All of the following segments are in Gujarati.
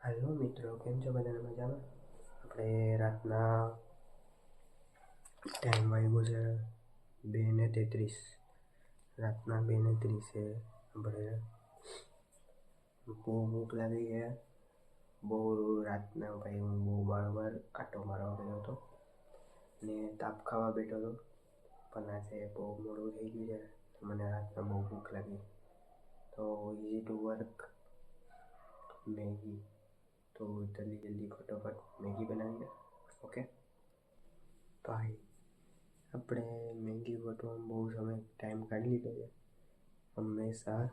हेलो मित्रों, केम छो बधाने मजामां? આપણે રાતના ટાઈમ વાગ્યો છે 2:33, રાતના 2:30 આપણે બહુ ભૂખ લાગી છે. બહુ રાતના ભાઈ હું બહુ બાર આટો મારવા ગયો હતો ને તાપ ખાવા બેઠો હતો, પણ આજે બહુ મોડું થઈ ગયું છે. મને રાતના બહુ ભૂખ લાગી, તો ઇઝી ટુ વર્ક મેગી. તો જલ્દી ફટાફટ મેગી બનાવીએ. ઓકે ભાઈ, આપણે મેગી બનાવવામાં બહુ ટાઈમ કાઢી લીધો છે. હંમેશા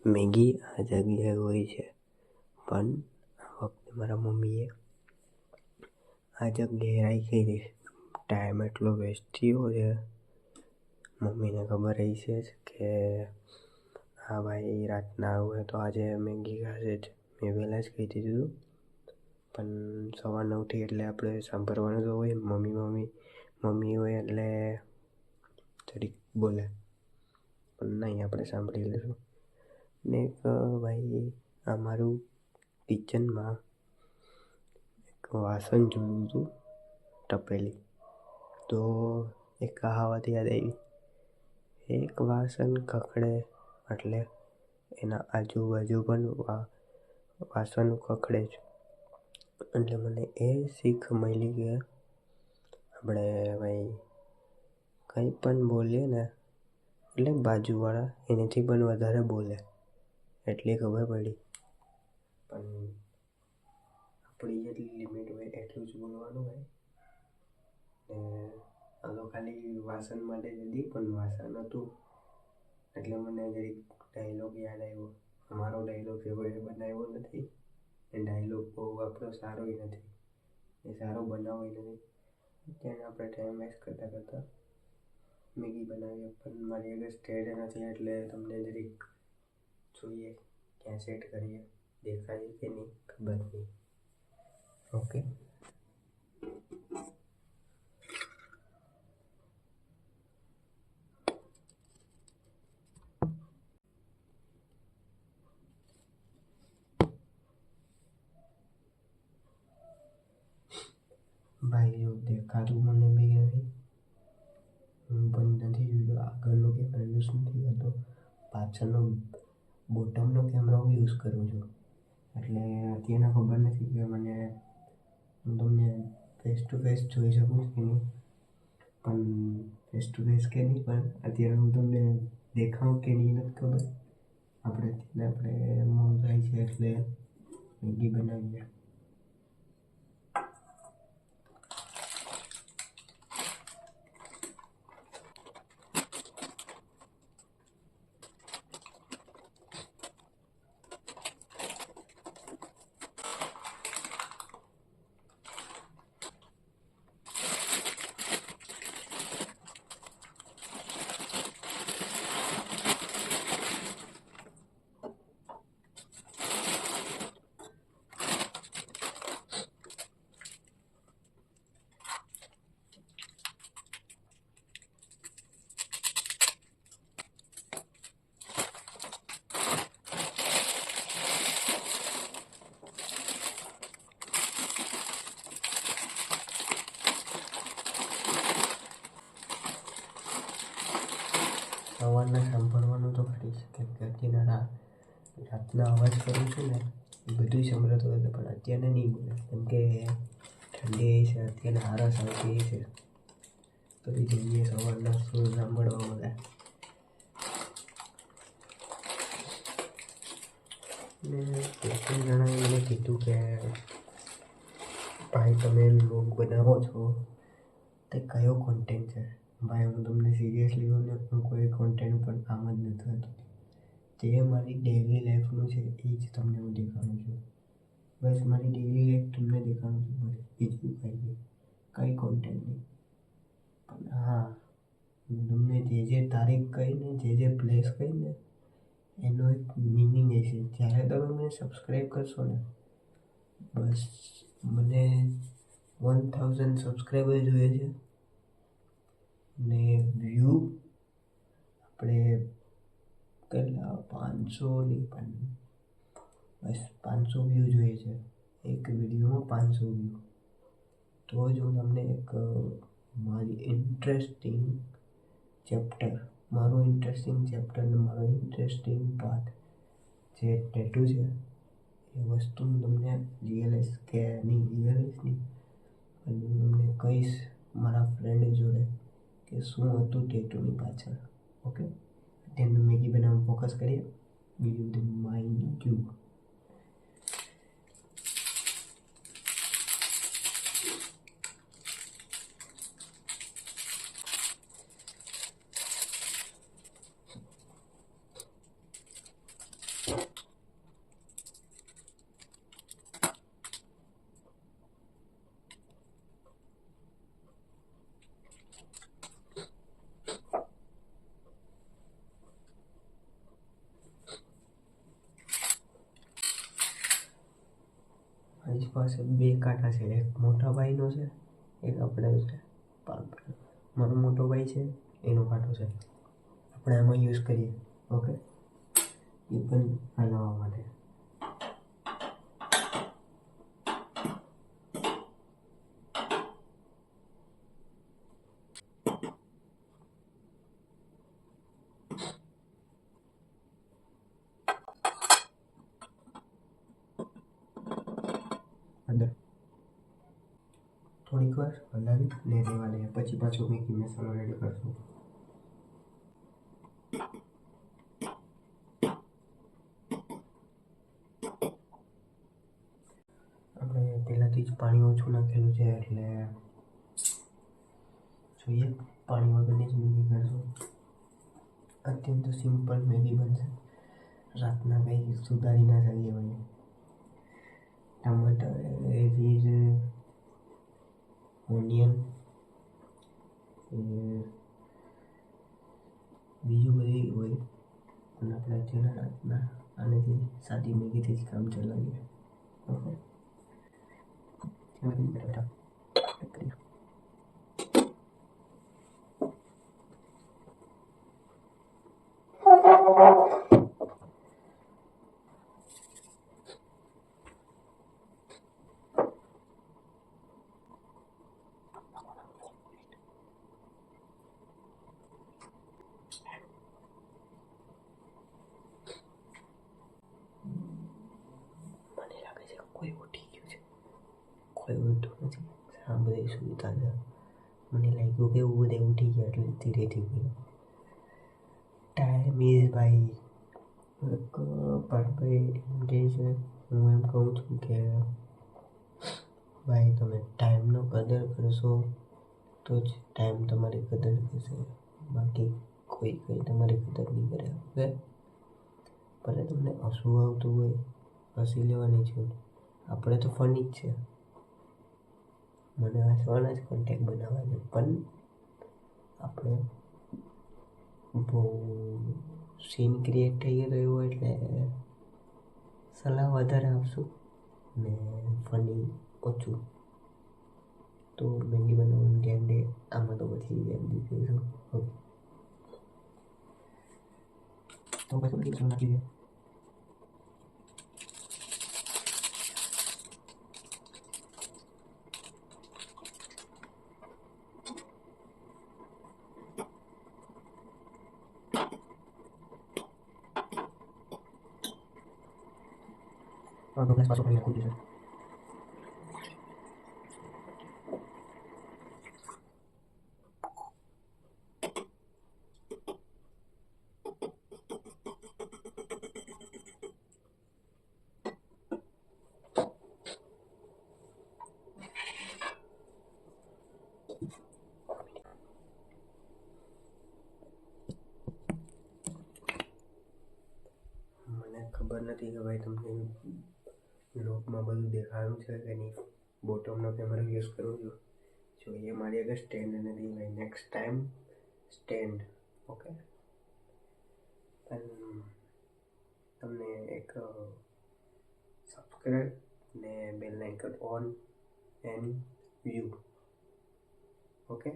મેગી આ જગ્યાએ હોય છે, પણ આ વખતે મારા મમ્મીએ આ જગ્યાએ રાખી હતી. ટાઈમ એટલો વેસ્ટ થયો છે. મમ્મીને ખબર હશે જ કે હા ભાઈ રાતના આવું તો આજે મેગી ખાશે જ. મેં વહેલા જ કહી દીધું, પણ સવારના ઉઠી એટલે આપણે સાંભળવાનું તો હોય. મમ્મી હોય એટલે જરીક બોલે, પણ નહીં, આપણે સાંભળી લઈશું. ને એક ભાઈ અમારું કિચનમાં એક વાસણ જોયું હતું, તપેલી. તો એક કહાવત યાદ આવી, એક વાસણ ખખડે એટલે એના આજુબાજુ પણ વાસણ ખખડે જ. એટલે મને એ શીખ મળી કે આપણે ભાઈ કંઈ પણ બોલીએ ને એટલે બાજુવાળા એનાથી પણ વધારે બોલે, એટલી ખબર પડી. પણ આપણી જેટલી લિમિટ હોય એટલું જ બોલવાનું હોય. ને આ તો ખાલી વાસણ માટે જ હતી, પણ વાસણ હતું એટલે મને જરીક ડાયલોગ યાદ આવ્યો. અમારો ડાયલોગ એવો બનાવ્યો નથી, એ ડાયલોગ બહુ આપણો સારો નથી, એ સારો બનાવો નથી. ત્યાં આપણે ટાઈમ વેસ્ટ કરતાં મેગી બનાવીએ. પણ મારી આગળ સ્ટેન્ડ નથી એટલે તમને જરીક જોઈએ ક્યાં સેટ કરીએ, દેખાય કે નહીં ખબર નહીં. ઓકે ભાઈ, જો દેખાતું મને બી નથી, હું પણ નથી જોયું. આગળનો કેમેરા યુઝ નથી કરતો, પાછળનો બોટમનો કેમેરો યુઝ કરું છું. એટલે અત્યારના ખબર નથી કે હું તમને ફેસ ટુ ફેસ જોઈ શકું કે નહીં, પણ ફેસ ટુ ફેસ કે નહીં, પણ અત્યારે હું તમને દેખાઉં કે નહીં નથી ખબર. આપણે મોં જાય છે એટલે મેગી બનાવીએ. સવારના સાંભળવાનું તો ખરી છે, કેમ કે અત્યારના રાતના અવાજ કરું છું ને એ બધું સંભળાતું હતું, પણ અત્યારે નહીં બોલે કેમ કે ઠંડી છે. અત્યારે આરસ આવતી છે, તો એ જઈએ સવારના સુર સાંભળવા મળે. ને એક જણાએ મને કીધું કે ભાઈ તમે વ્લોગ બનાવો છો તે કયો કોન્ટેન્ટ છે? ભાઈ હું તમને સિરિયસલી કહું ને, હું કોઈ કોન્ટેન્ટ ઉપર કામ જ નથી કરતો. જે મારી ડેઈલી લાઈફનું છે એ જ તમને હું દેખાડું છું. બસ મારી ડેઈલી લાઈફ તમને દેખાડું છું, બસ બીજું કંઈ નહીં, કંઈ કોન્ટેન્ટ નહીં. પણ હા, હું તમને જે તારીખ કહીને જે પ્લેસ કહીને એનો એક મિનિંગ એ છે. જ્યારે તમે મને સબસ્ક્રાઈબ કરશો ને, બસ મને 1000 સબસ્ક્રાઈબર જોઈએ છે ને વ્યૂ આપણે કેટલા 500 નહીં, પણ બસ 500 વ્યૂ જોઈએ છે. એક વિડીયોમાં 500 વ્યૂ, તો જ હું તમને એક મારી ઇન્ટરેસ્ટિંગ ચેપ્ટર, મારો ઇન્ટરેસ્ટિંગ ચેપ્ટર ને મારો ઇન્ટરેસ્ટિંગ પાર્ટ જે ટેટુ છે એ વસ્તુ હું તમને રિયલાઇઝ કે નહીં રિયલાઇઝ નહીં પણ હું તમને કહીશ મારા ફ્રેન્ડ જોડે કે શું હતું ટેટુની પાછળ. ઓકે, તેનું મેગી બનાવવાનું ફોકસ કરીએ. Video the mind cube. મારી પાસે બે કાંટા છે, એક મોટા ભાઈનો છે, એક આપણે છે. મારો મોટો ભાઈ છે એનો કાંટો છે, આપણે આમાં યુઝ કરીએ. ઓકે, એ પણ હલાવવા માટે. અંદર થોડીક વાર હલાવી ને રહેવા દઈએ, પછી પાછો મેગી મસાલો રેડી કરશું. આપણે પહેલાંથી જ પાણી ઓછું નાખેલું છે એટલે જોઈએ પાણી વગરની જ મેગી કરશું. અત્યંત સિમ્પલ મેગી બનશે, રાતના કંઈ સુધારી ના શકીએ ભાઈ. ટમાટર, ચીઝ, ઓનિયન, બીજું બધી હોય અને આપણે અત્યારના રાતના આનેથી સાદી મેગીથી જ કામ ચલાવીએ. ઓકે, બેટા કરીએ. મને લાગે છે કોઈ ઉઠી ગયું છે, કોઈ ઉઠ્યું નથી. આ બધી સુવિધા છે. મને લાગ્યું કે એવું બધા ઉઠી ગયા એટલે ધીરે ધીરે ટાઈમ ઇઝ ભાઈ. ભાઈ એમ કહે છે, હું એમ કહું છું કે ભાઈ તમે ટાઈમનો કદર કરશો તો જ ટાઈમ તમારી કદર કરશે, બાકી કોઈ કંઈ તમારી કદર નહીં કરે. ઓકે, ભલે તમને હસવું આવતું હોય હસી લેવાની છે, આપણે તો ફની જ છે. મને હસવાના જ કોન્ટેક્ટ બનાવવા છે, પણ આપણે બહુ સીન ક્રિએટ થઈ રહ્યો એટલે સલાહ વધારે આપશું ને ફની ઓછું. તો મેગી બનાવવાનું ધ્યાન દે, આમાં તો પછી ધ્યાન દીધું. ઓકે, તો પછી મેગી નાખી દે. Kalau belas masuk minyak putih. મને ખબર નથી કે ભાઈ તમને લોકમાં બધું દેખાડું છે કે નહીં. બોટમનો કેમેરો યુઝ કરું છું. જોઈએ મારી આગળ સ્ટેન્ડ નથી ભાઈ. Next time stand. ઓકે, પણ તમને એક સબસ્ક્રાઈબ ને bell icon on and view. Okay,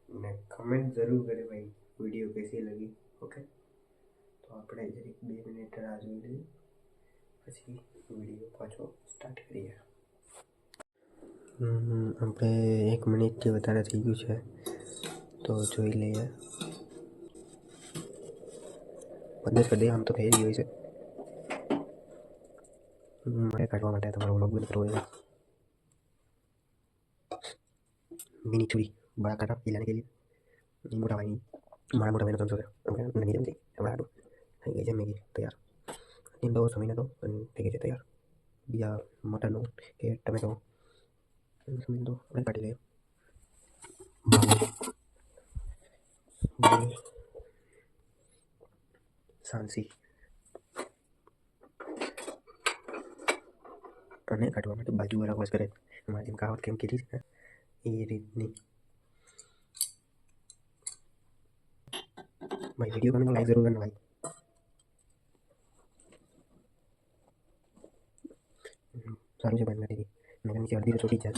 ને કમેન્ટ જરૂર કરે ભાઈ વિડીયો कैसी लगी. ઓકે, તો આપણે જરીક 2 મિનિટ રાહ જોઈ લઈએ, પછી વિડીયો પાછો સ્ટાર્ટ કરીએ. આપણે 1 મિનિટથી વધારે થઈ ગયું છે, તો જોઈ લઈએ. 15 કરી દઈએ, આમ તો થઈ જ ગયું છે. મારે કાઢવા માટે તમારો વ્લોગ બંધ કરવો છે. मिनी छुरी बड़ा काटा पिलाने के लिए, मोटा भाई मारा मोटा भाई 300 नहीं जमती बड़ा થઈ ગઈ છે મેગી તૈયાર. इन दो समय दो થઈ ગઈ છે તૈયાર. બીજા મટરનો કે ટમેટો સમજી દો આપણે કાઢી લઈએ. સાંસી અને કાઢવા માટે બાજુ વાળા વોશ કરે મારી જેમ કાવત કેમ કીધી છે એ રીતની. भाई वीडियो बनाने को लाइक जरूर करना भाई. सारू से बंद कर दी मैंने नीचे अर्धी तो छोटी चल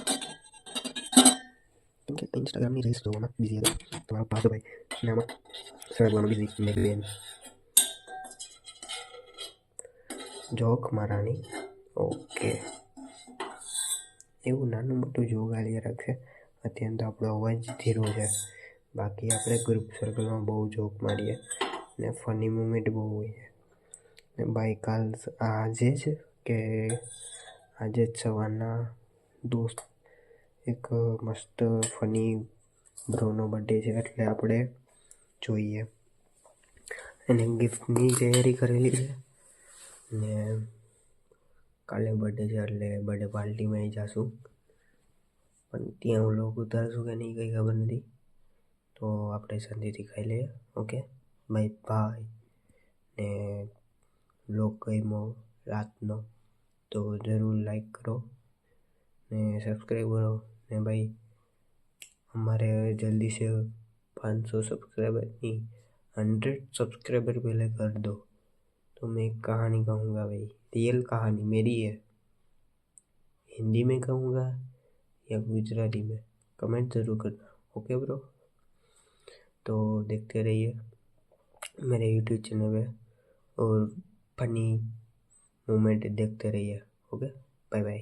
तुम क्या इंस्टाग्राम ની રીલ્સ જોવામાં બિઝી હતો તમારો પાસો ભાઈ ને આમાં સર્વરમાં બિઝી મેગઝીન જોક મારાની. ઓકે એવું નાનું મોટું જોક આલી રાખશે. અત્યારે તો આપણો અવાજ ધીરો છે, બાકી આપણે ગ્રુપ સર્કલમાં બહુ જોક મારીએ ને ફની મુમેન્ટ બહુ હોય છે. ને ભાઈ કાલ આજે જ સવારના દોસ્ત એક મસ્ત ફની બ્રોનો બર્થડે છે એટલે આપણે જોઈએ. એને ગિફ્ટની તૈયારી કરેલી છે ને કાલે બર્થડે છે એટલે બર્થડે પાર્ટીમાં જઈશું, પણ ત્યાં વ્લોગ ઉતારશું કે નહીં કંઈ ખબર નથી. તો આપણે શાંતિથી ખાઈ લઈએ. Okay bye bye. ને વ્લોગ ગમ્યો રાતનો તો જરૂર લાઈક કરો ને સબસ્ક્રાઈબ કરો ને ભાઈ हमारे जल्दी से 500 सब्सक्राइबर नहीं 100 सब्सक्राइबर पहले कर दो तो मैं एक कहानी कहूँगा भाई, रियल कहानी मेरी है. हिंदी में कहूँगा या गुजराती में, कमेंट ज़रूर करना. ओके ब्रो, तो देखते रहिए मेरे यूट्यूब चैनल पे और फनी मोमेंट देखते रहिए. Okay bye bye.